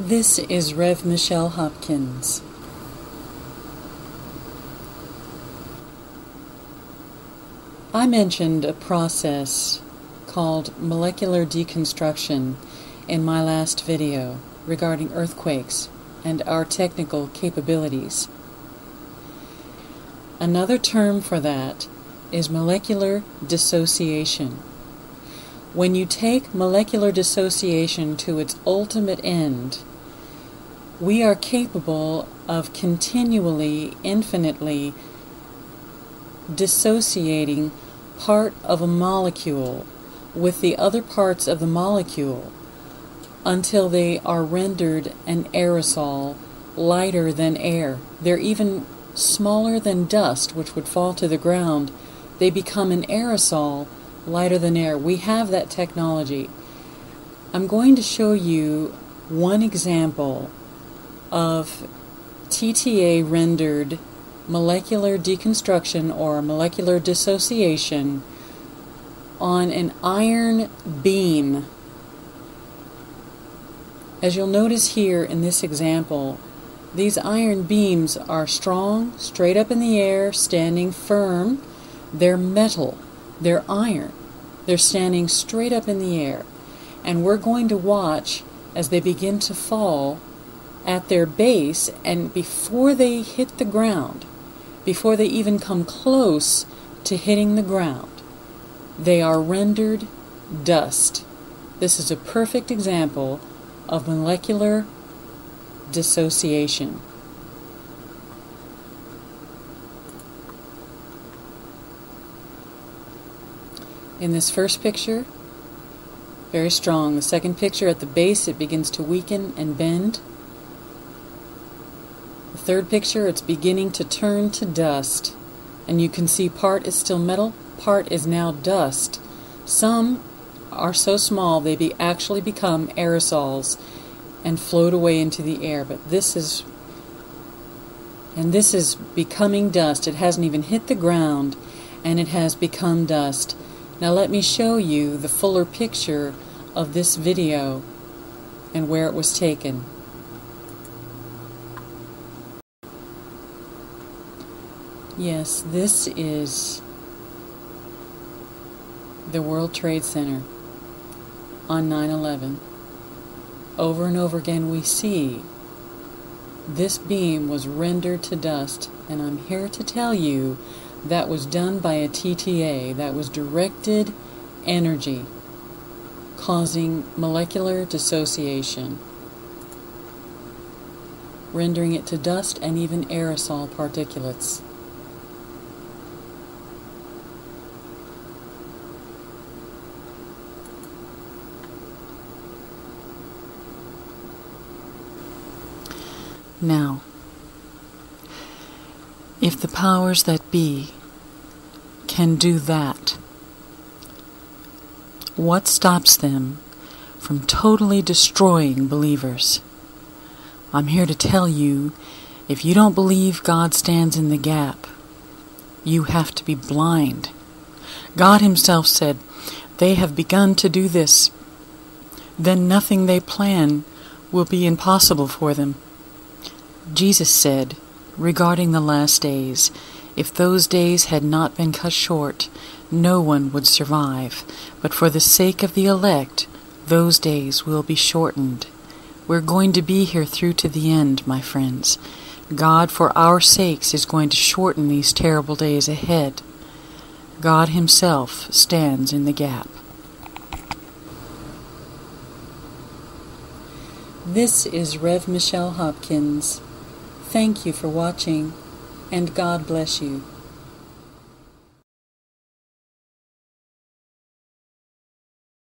This is Rev Michelle Hopkins. I mentioned a process called molecular deconstruction in my last video regarding earthquakes and our technical capabilities. Another term for that is molecular dissociation. When you take molecular dissociation to its ultimate end, we are capable of continually, infinitely dissociating part of a molecule with the other parts of the molecule until they are rendered an aerosol lighter than air. They're even smaller than dust, which would fall to the ground. They become an aerosol lighter than air. We have that technology. I'm going to show you one example of TTA rendered molecular deconstruction or molecular dissociation on an iron beam. As you'll notice here in this example, these iron beams are strong, straight up in the air, standing firm. They're metal. They're iron. They're standing straight up in the air. And we're going to watch as they begin to fall at their base, and before they hit the ground, before they even come close to hitting the ground, they are rendered dust. This is a perfect example of molecular dissociation. In this first picture, very strong. The second picture, at the base, it begins to weaken and bend. The third picture, it's beginning to turn to dust. And you can see part is still metal, part is now dust. Some are so small they actually become aerosols and float away into the air. But this is becoming dust. It hasn't even hit the ground, and it has become dust. Now let me show you the fuller picture of this video and where it was taken. Yes, this is the World Trade Center on 9/11. Over and over again we see this beam was rendered to dust, and I'm here to tell you that was done by a TTA. That was directed energy causing molecular dissociation, rendering it to dust and even aerosol particulates. Now, if the powers that be can do that, what stops them from totally destroying believers? I'm here to tell you, if you don't believe God stands in the gap, you have to be blind. God Himself said, "They have begun to do this, then nothing they plan will be impossible for them." Jesus said, regarding the last days, if those days had not been cut short, no one would survive. But for the sake of the elect, those days will be shortened. We're going to be here through to the end, my friends. God, for our sakes, is going to shorten these terrible days ahead. God Himself stands in the gap. This is Rev Michelle Hopkins. Thank you for watching, and God bless you.